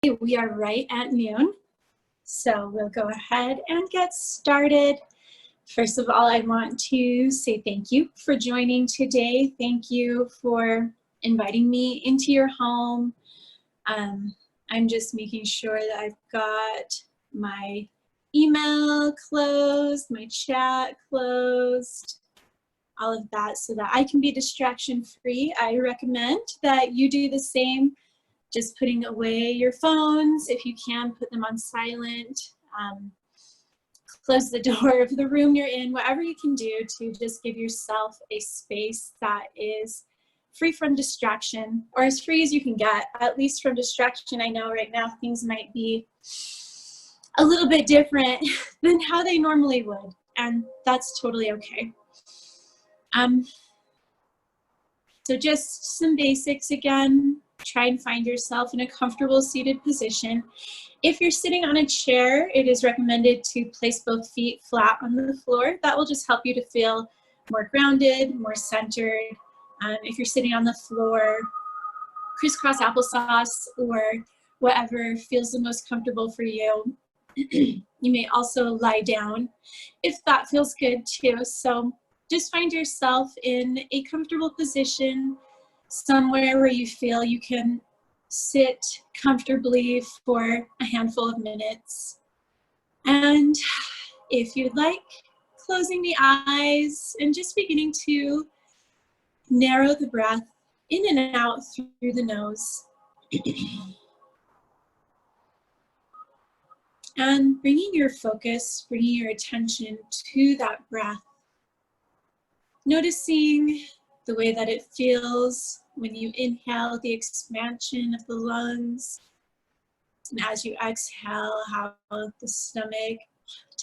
We are right at noon, so we'll go ahead and get started. First of all, I want to say thank you for joining today. Thank you for inviting me into your home. I'm just making sure that I've got my email closed, my chat closed, all of that so that I can be distraction free. I recommend that you do the same. Just putting away your phones. If you can, put them on silent. Close the door of the room you're in, whatever you can do to just give yourself a space that is free from distraction, or as free as you can get, at least from distraction. I know right now things might be a little bit different than how they normally would, and that's totally okay. So just some basics again. Try and find yourself in a comfortable seated position. If you're sitting on a chair, it is recommended to place both feet flat on the floor. That will just help you to feel more grounded, more centered. If you're sitting on the floor, crisscross applesauce or whatever feels the most comfortable for you. You may also lie down if that feels good too. So just find yourself in a comfortable position, somewhere where you feel you can sit comfortably for a handful of minutes. And if you'd like, closing the eyes and just beginning to narrow the breath in and out through the nose. And bringing your focus, bringing your attention to that breath. Noticing the way that it feels when you inhale, the expansion of the lungs. And as you exhale, how the stomach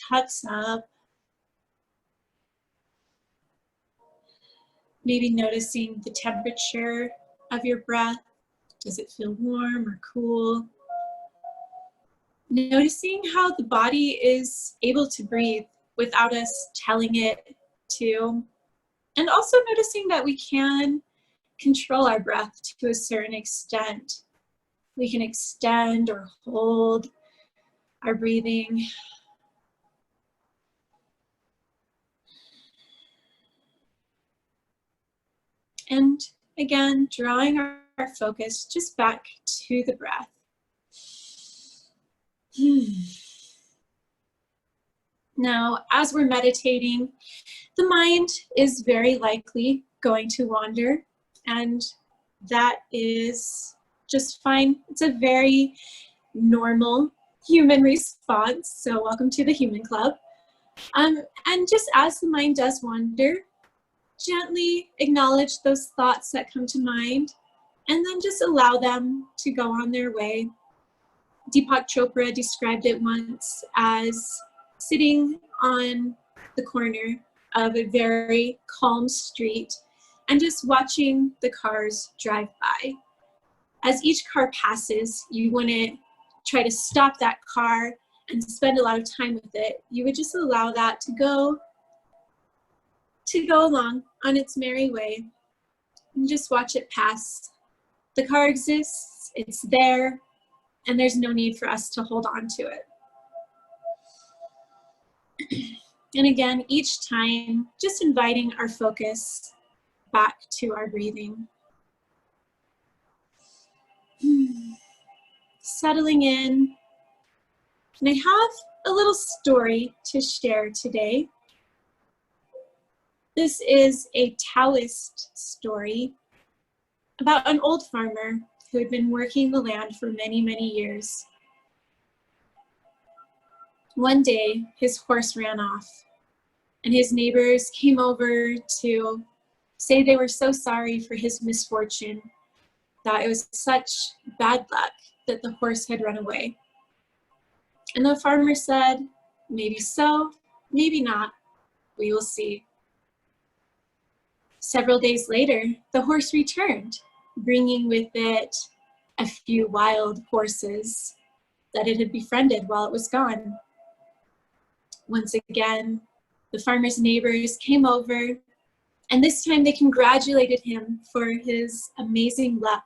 tucks up. Maybe noticing the temperature of your breath. Does it feel warm or cool? Noticing how the body is able to breathe without us telling it to. And also noticing that we can control our breath to a certain extent. We can extend or hold our breathing. And again, drawing our focus just back to the breath. Now, as we're meditating, the mind is very likely going to wander, and that is just fine. It's a very normal human response, so welcome to the Human Club. And just as the mind does wander, gently acknowledge those thoughts that come to mind, and then just allow them to go on their way. Deepak Chopra described it once as sitting on the corner of a very calm street and just watching the cars drive by. As each car passes, you wouldn't try to stop that car and spend a lot of time with it. You would just allow that to go along on its merry way and just watch it pass. The car exists, it's there, and there's no need for us to hold on to it. And again, each time, just inviting our focus back to our breathing. Settling in. And I have a little story to share today. This is a Taoist story about an old farmer who had been working the land for many, many years. One day, his horse ran off, and his neighbors came over to say they were so sorry for his misfortune, that it was such bad luck that the horse had run away. And the farmer said, maybe so, maybe not, we will see. Several days later, the horse returned, bringing with it a few wild horses that it had befriended while it was gone. Once again, the farmer's neighbors came over, and this time they congratulated him for his amazing luck.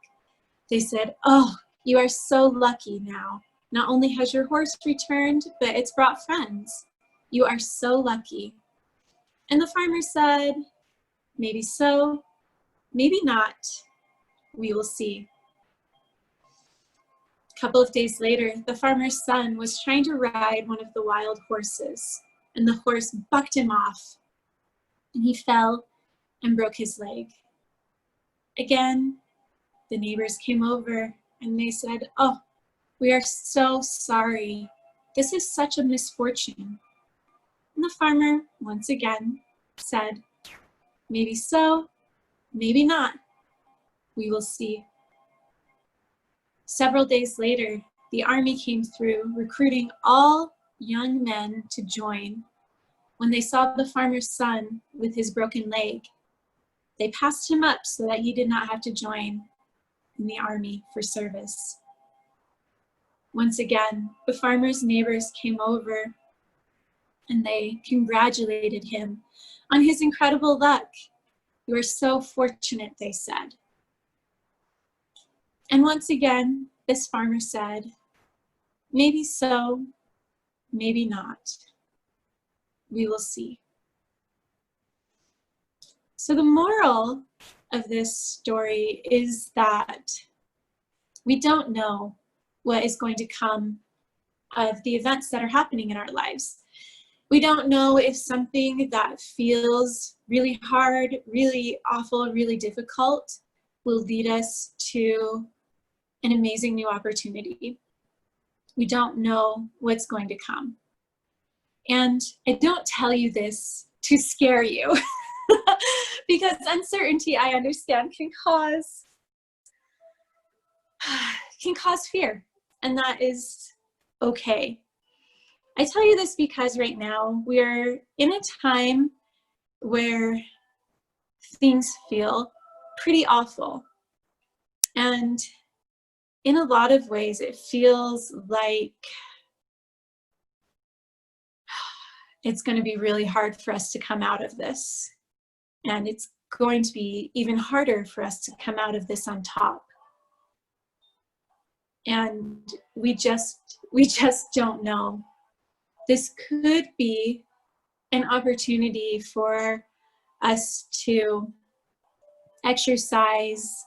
They said, oh, You are so lucky now. Not only has your horse returned, but it's brought friends. You are so lucky." And the farmer said, "Maybe so, maybe not. We will see." A couple of days later, the farmer's son was trying to ride one of the wild horses, and the horse bucked him off, and he fell and broke his leg. Again, the neighbors came over and they said, "Oh, we are so sorry. This is such a misfortune." And the farmer, once again, said, "Maybe so, maybe not. We will see." Several days later, the army came through, recruiting all young men to join. When they saw the farmer's son with his broken leg, they passed him up so that he did not have to join in the army for service. Once again, the farmer's neighbors came over and they congratulated him on his incredible luck. "You are so fortunate," they said. And once again, this farmer said, "Maybe so, maybe not. We will see." So the moral of this story is that we don't know what is going to come of the events that are happening in our lives. We don't know if something that feels really hard, really awful, really difficult will lead us to an amazing new opportunity. We don't know what's going to come. And I don't tell you this to scare you, because uncertainty, I understand, can cause fear, and that is okay. I tell you this because right now we're in a time where things feel pretty awful. And in a lot of ways, it feels like it's going to be really hard for us to come out of this. And it's going to be even harder for us to come out of this on top. And we just don't know. This could be an opportunity for us to exercise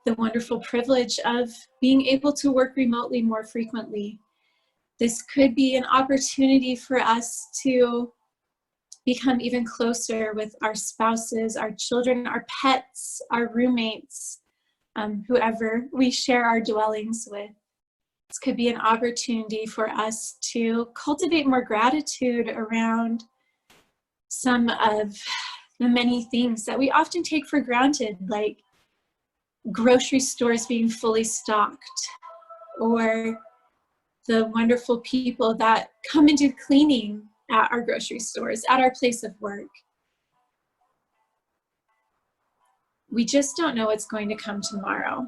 the wonderful privilege of being able to work remotely more frequently. This could be an opportunity for us to become even closer with our spouses, our children, our pets, our roommates, whoever we share our dwellings with. This could be an opportunity for us to cultivate more gratitude around some of the many things that we often take for granted, like grocery stores being fully stocked, or the wonderful people that come and do cleaning at our grocery stores, at our place of work. We just don't know what's going to come tomorrow.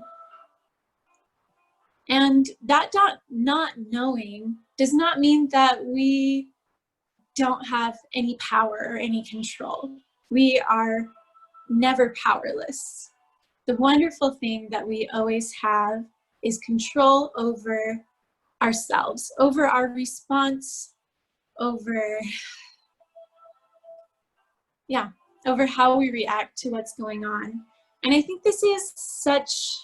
And that not knowing does not mean that we don't have any power or any control. We are never powerless. The wonderful thing that we always have is control over ourselves, over our response, over how we react to what's going on. And I think this is such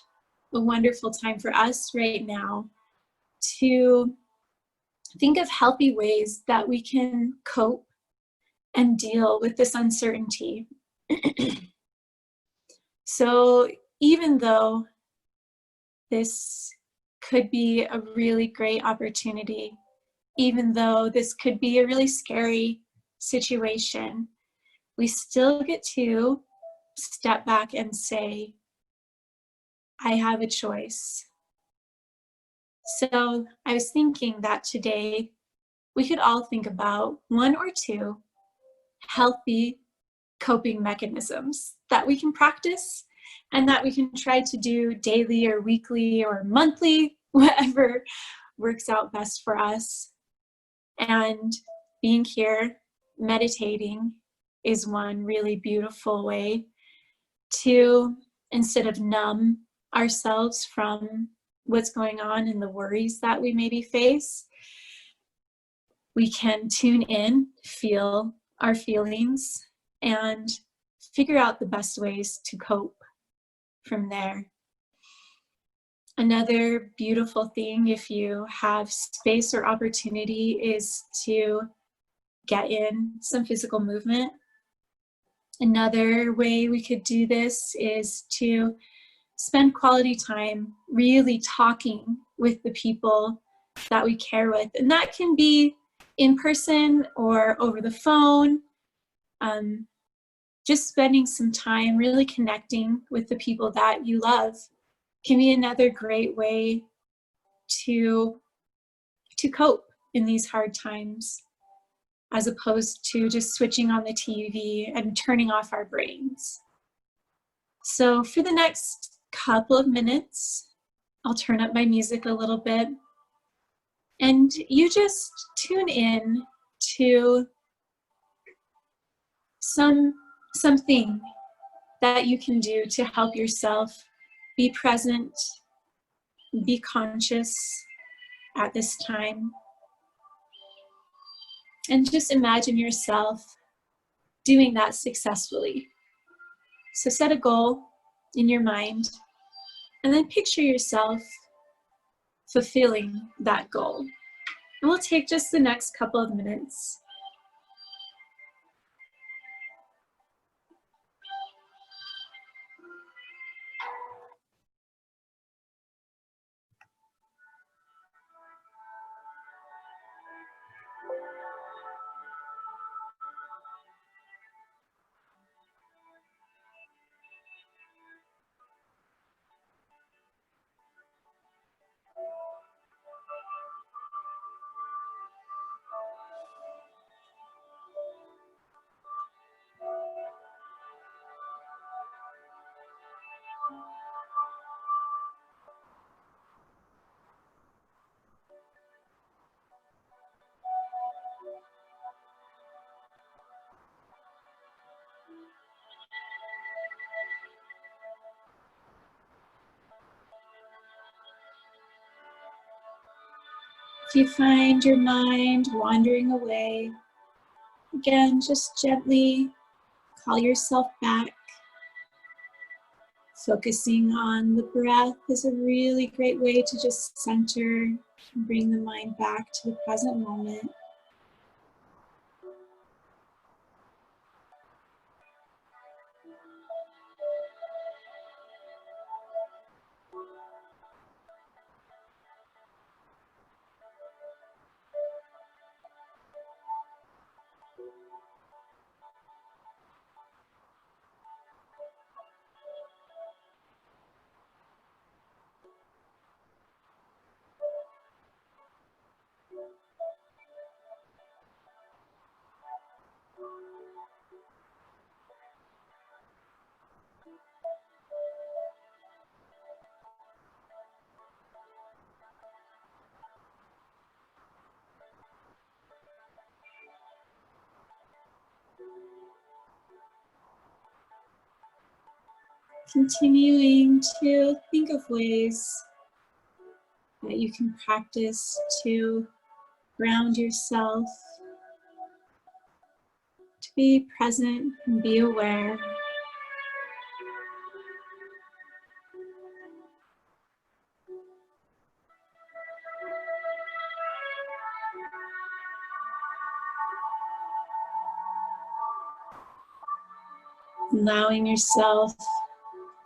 a wonderful time for us right now to think of healthy ways that we can cope and deal with this uncertainty. So even though this could be a really great opportunity, even though this could be a really scary situation, we still get to step back and say, I have a choice. So I was thinking that today we could all think about one or two healthy coping mechanisms that we can practice and that we can try to do daily or weekly or monthly, whatever works out best for us. And being here, meditating, is one really beautiful way to, instead of numb ourselves from what's going on and the worries that we maybe face. We can tune in, feel our feelings, and figure out the best ways to cope from there. Another beautiful thing, if you have space or opportunity, is to get in some physical movement. Another way we could do this is to spend quality time really talking with the people that we care with. And that can be in person or over the phone. Just spending some time really connecting with the people that you love can be another great way to cope in these hard times, as opposed to just switching on the TV and turning off our brains. So for the next couple of minutes, I'll turn up my music a little bit, and you just tune in to something that you can do to help yourself be present, be conscious at this time. And just imagine yourself doing that successfully. So set a goal in your mind, and then picture yourself fulfilling that goal. And we'll take just the next couple of minutes. If you find your mind wandering away, again, just gently call yourself back. Focusing on the breath is a really great way to just center and bring the mind back to the present moment. Continuing to think of ways that you can practice to ground yourself, to be present and be aware. Allowing yourself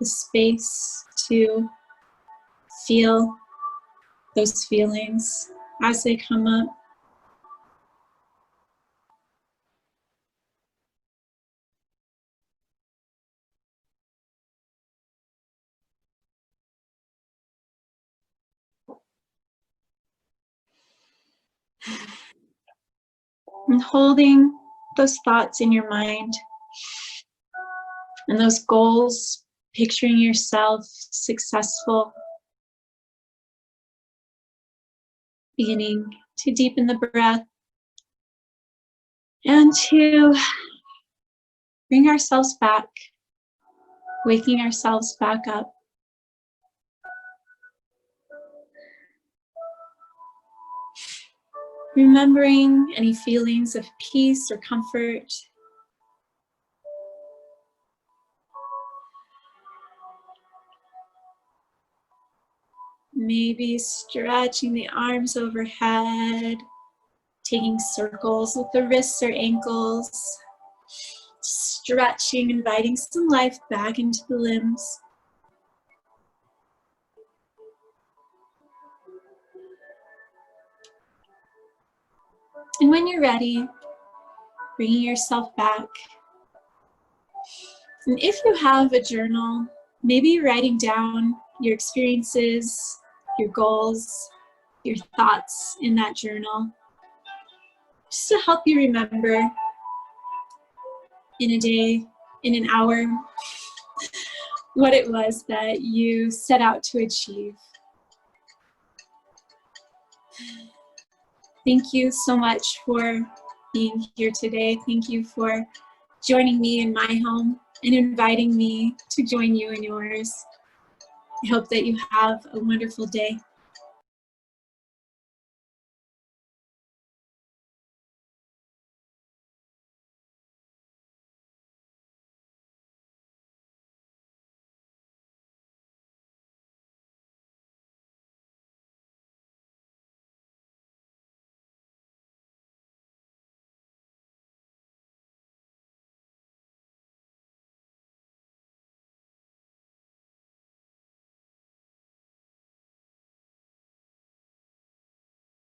the space to feel those feelings as they come up. And holding those thoughts in your mind and those goals, picturing yourself successful, beginning to deepen the breath and to bring ourselves back, waking ourselves back up. remembering any feelings of peace or comfort. Maybe stretching the arms overhead, taking circles with the wrists or ankles, stretching, inviting some life back into the limbs. And when you're ready, bringing yourself back. And if you have a journal, maybe writing down your experiences, your goals, your thoughts in that journal, just to help you remember in a day, in an hour, what it was that you set out to achieve. Thank you so much for being here today. Thank you for joining me in my home and inviting me to join you in yours. I hope that you have a wonderful day.